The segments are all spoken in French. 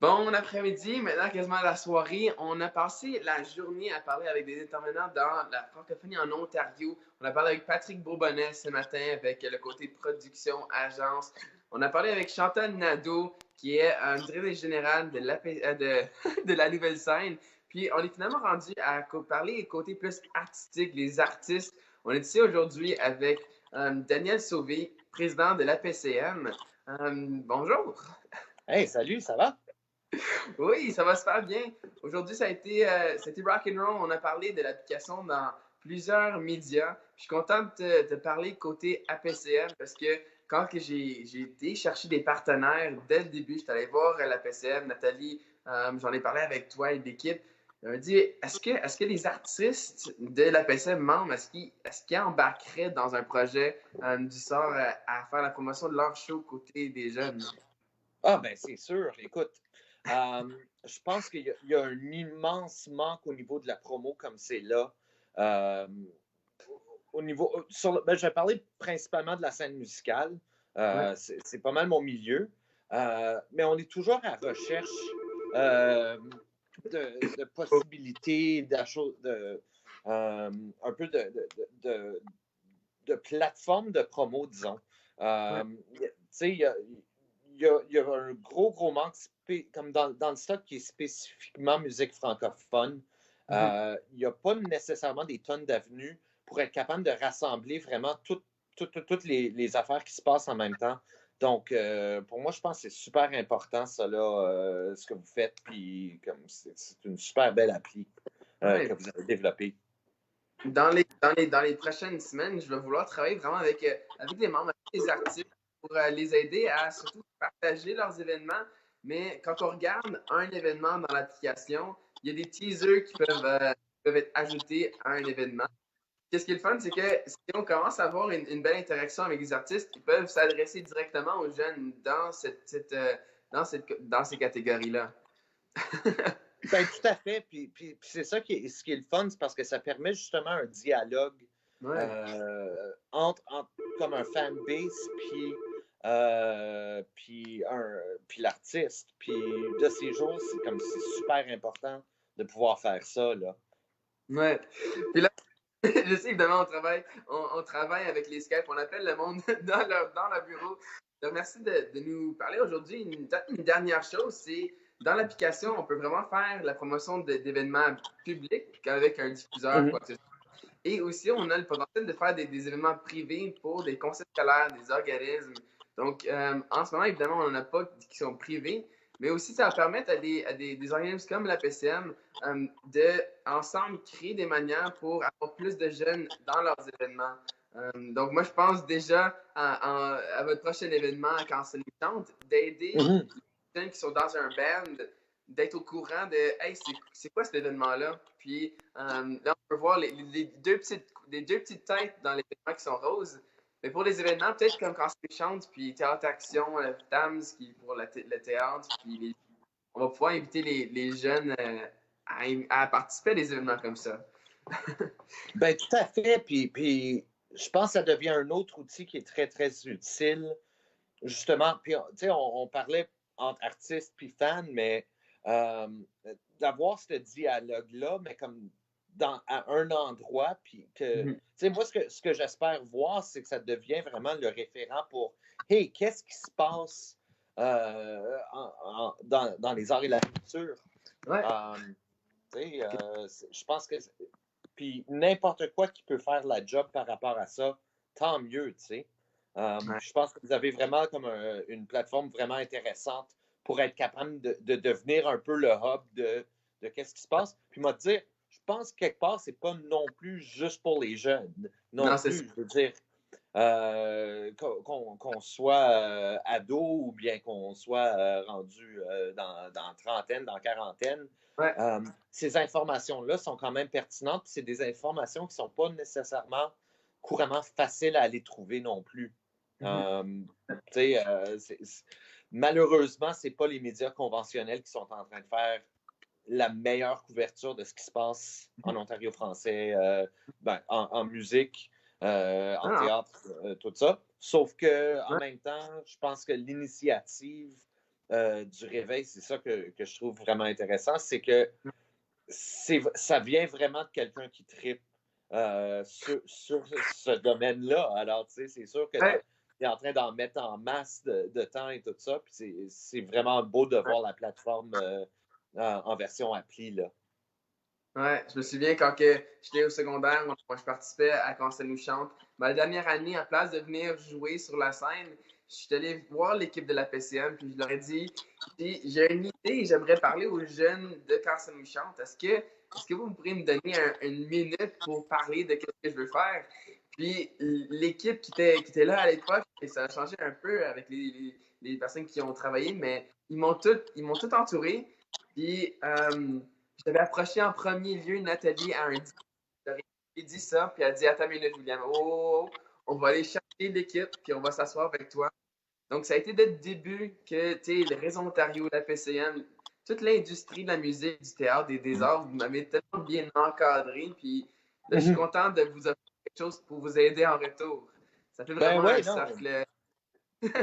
Bon après-midi, maintenant quasiment la soirée. On a passé la journée à parler avec des intervenants dans la francophonie en Ontario. On a parlé avec Patrick Bourbonnais ce matin avec le côté production, agence. On a parlé avec Chantal Nadeau, qui est directrice générale de la nouvelle scène. Puis on est finalement rendu à parler côté plus artistique, les artistes. On est ici aujourd'hui avec Daniel Sauvé, président de l'APCM. Bonjour. Hey, salut, ça va? Oui, ça va super bien. Aujourd'hui, ça a été rock and roll. On a parlé de l'application dans plusieurs médias. Je suis content de te parler côté APCM parce que j'ai été chercher des partenaires dès le début, je suis allé voir l'APCM, Nathalie, j'en ai parlé avec toi et l'équipe. Elle m'a dit, est-ce que les artistes de l'APCM membres, est-ce qu'ils embarqueraient dans un projet du sort à faire la promotion de leur show côté des jeunes? Ah, ben c'est sûr. Écoute, je pense qu'il y a un immense manque au niveau de la promo comme c'est là. Euh, Au niveau, je vais parler principalement de la scène musicale. Ouais. C'est pas mal mon milieu. Mais on est toujours à la recherche euh, de possibilités, un peu de plateforme de promo, disons. Tu sais, il y a un gros manque, comme dans le stock qui est spécifiquement musique francophone. Il n'y a pas nécessairement des tonnes d'avenues pour être capable de rassembler vraiment toutes les affaires qui se passent en même temps. Donc, pour moi, je pense que c'est super important, ça, là, ce que vous faites. Puis, c'est une super belle appli Ouais. que vous avez développée. Dans les prochaines semaines, je vais vouloir travailler vraiment avec les membres, avec les artistes pour les aider à surtout partager leurs événements. Mais quand on regarde un événement dans l'application, il y a des teasers qui peuvent être ajoutés à un événement. Qu'est-ce qui est le fun, c'est que si on commence à avoir une belle interaction avec les artistes, ils peuvent s'adresser directement aux jeunes dans ces catégories-là. Ben, tout à fait. Puis c'est ça ce qui est le fun, c'est parce que ça permet justement un dialogue Ouais. entre comme un fanbase puis l'artiste. Puis de ces jours, c'est super important de pouvoir faire ça, là. Ouais. Puis là, je sais, évidemment, on travaille avec les Skype, on appelle le monde dans leur bureau. Donc, merci de nous parler aujourd'hui. Une dernière chose, c'est dans l'application, on peut vraiment faire la promotion d'événements publics avec un diffuseur, quoi Mhm. que ce soit. Et aussi, on a le potentiel de faire des événements privés pour des conseils scolaires, des organismes. Donc, en ce moment, évidemment, on n'en a pas qui sont privés, mais aussi, ça va permettre à des organismes comme la PCM de, ensemble, créer des manières pour avoir plus de jeunes dans leurs événements. Donc, moi, je pense déjà à votre prochain événement quand c'est chante, d'aider Mhm. les jeunes qui sont dans un band, d'être au courant de hey, c'est quoi cet événement-là? Puis là, on peut voir les deux petites têtes dans l'événement qui sont roses. Mais pour les événements, peut-être comme quand c'est chante, puis Théâtre Action, TAMS, qui est pour le théâtre, puis on va pouvoir inviter les jeunes à participer à des événements comme ça. Ben, tout à fait. Puis je pense que ça devient un autre outil qui est très, très utile. Justement, puis tu sais, on parlait entre artistes puis fans, mais euh, d'avoir ce dialogue-là, mais comme à un endroit, puis que, tu sais, moi, ce que j'espère voir, c'est que ça devient vraiment le référent pour, hey, qu'est-ce qui se passe dans les arts et la culture? Ouais. Euh, tu sais, je pense que, puis n'importe quoi qui peut faire la job par rapport à ça, tant mieux, tu sais. Ouais. Je pense que vous avez vraiment comme une plateforme vraiment intéressante pour être capable de devenir un peu le hub de qu'est-ce qui se passe. Puis moi, te dire, je pense que quelque part, c'est pas non plus juste pour les jeunes, non Non, c'est ça. plus. Je veux dire, qu'on soit ado ou bien qu'on soit rendu dans trentaine, dans quarantaine, Ouais. ces informations-là sont quand même pertinentes. C'est des informations qui ne sont pas nécessairement couramment faciles à aller trouver non plus. Euh, malheureusement, ce n'est pas les médias conventionnels qui sont en train de faire la meilleure couverture de ce qui se passe en Ontario français, en musique, en Ah, théâtre, tout ça. Sauf que en ouais. même temps, je pense que l'initiative du réveil, c'est ça que je trouve vraiment intéressant, c'est que ça vient vraiment de quelqu'un qui tripe sur ce domaine-là. Alors, tu sais, c'est sûr que tu Ouais, es en train d'en mettre en masse de temps et tout ça. Puis c'est vraiment beau de voir la plateforme en version appli, là. ouais, je me souviens quand que j'étais au secondaire, moi, je participais à Quand ça nous chante. Ma dernière année, en place de venir jouer sur la scène, je suis allé voir l'équipe de la PCM, puis je leur ai dit, j'ai une idée, j'aimerais parler aux jeunes de Quand ça nous chante. Est-ce que vous pourriez me donner une minute pour parler de ce que je veux faire? Puis l'équipe qui était là à l'époque, et ça a changé un peu avec les personnes qui ont travaillé, mais ils m'ont tout entouré. Puis j'avais approché en premier lieu Nathalie à un dîner. Il dit ça, puis elle dit attends une minute, William. Oh, on va aller chercher l'équipe, puis on va s'asseoir avec toi. Donc, ça a été dès le début que, tu sais, le Réseau Ontario, la PCM, toute l'industrie de la musique, du théâtre, des arts, vous m'avez tellement bien encadré. Puis là, je suis Mhm. content de vous offrir quelque chose pour vous aider en retour. Ça fait Ben vraiment un oui, non. cercle.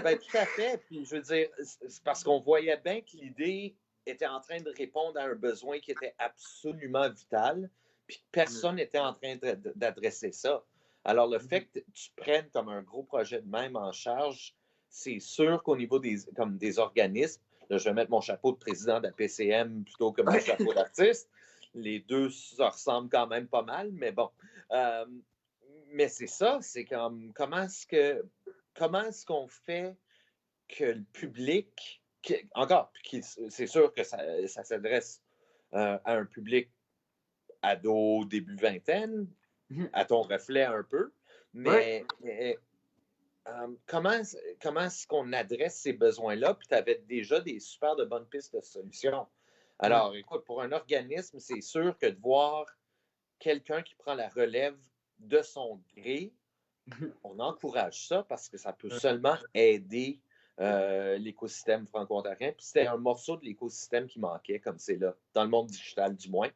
Ben tout à fait. Puis je veux dire, c'est parce qu'on voyait bien que l'idée était en train de répondre à un besoin qui était absolument vital, puis que personne n'était en train d'adresser ça. Alors le fait que tu prennes comme un gros projet de même en charge, c'est sûr qu'au niveau comme des organismes, là, je vais mettre mon chapeau de président de la PCM plutôt que mon Ouais. chapeau d'artiste. Les deux se ressemblent quand même pas mal, mais bon. Euh, mais c'est ça, c'est comme comment est-ce qu'on fait que le public, encore, c'est sûr que ça s'adresse à un public ado, début vingtaine, à ton reflet un peu, Ouais. mais comment est-ce qu'on adresse ces besoins-là? Puis tu avais déjà des super de bonnes pistes de solutions. Ouais. Alors, écoute, pour un organisme, c'est sûr que de voir quelqu'un qui prend la relève de son gré, on encourage ça parce que ça peut seulement aider l'écosystème franco-ontarien. Puis c'était un morceau de l'écosystème qui manquait, comme c'est là, dans le monde digital du moins.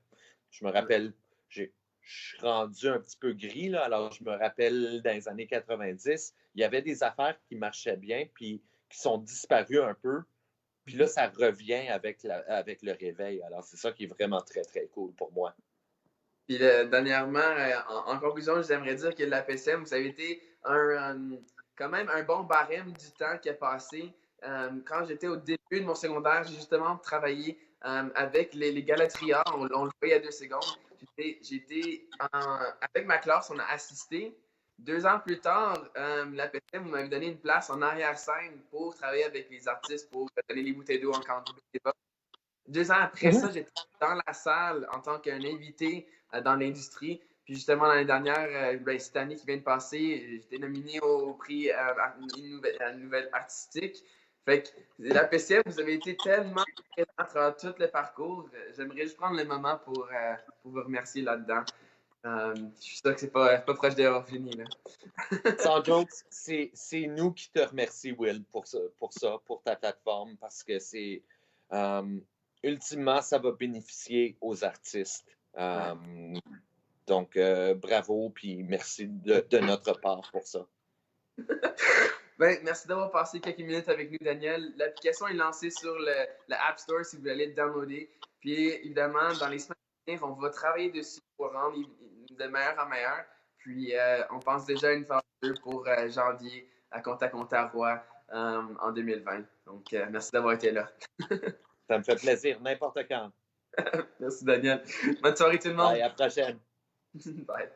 Je me rappelle, je suis rendu un petit peu gris, là, alors je me rappelle dans les années 90, il y avait des affaires qui marchaient bien, puis qui sont disparues un peu. Puis là, ça revient avec le réveil. Alors, c'est ça qui est vraiment très, très cool pour moi. Puis dernièrement, en conclusion, j'aimerais dire que la PCM, vous avez été quand même un bon barème du temps qui a passé. Quand j'étais au début de mon secondaire, j'ai justement travaillé avec les Galatria. On le fait il y a 2 secondes. Avec ma classe, on a assisté. 2 ans plus tard, la PCM m'avait donné une place en arrière-scène pour travailler avec les artistes, pour donner les bouteilles d'eau en canto. 2 ans après ça, Mhm. j'étais dans la salle en tant qu'un invité dans l'industrie. Puis justement, l'année dernière, cette année qui vient de passer, j'étais nominé au prix une nouvelle artistique. Fait que la PCF, vous avez été tellement présent à travers tout le parcours. J'aimerais juste prendre le moment pour vous remercier là-dedans. Je suis sûr que c'est pas proche d'avoir fini, là. Sans jokes, c'est nous qui te remercions, Will, pour ta plateforme, parce que euh, ultimement, ça va bénéficier aux artistes. Ouais. Donc, bravo, puis merci de notre part pour ça. Ben, merci d'avoir passé quelques minutes avec nous, Daniel. L'application est lancée sur le App Store si vous voulez aller le downloader. Puis, évidemment, dans les semaines à venir, on va travailler dessus pour rendre de meilleur en meilleur. Puis, on pense déjà à une phase 2 pour janvier à Contact Ontario en 2020. Donc, merci d'avoir été là. Ça me fait plaisir, n'importe quand. Merci, Daniel. Bonne soirée, tout le monde. Bye, à la prochaine. Bye.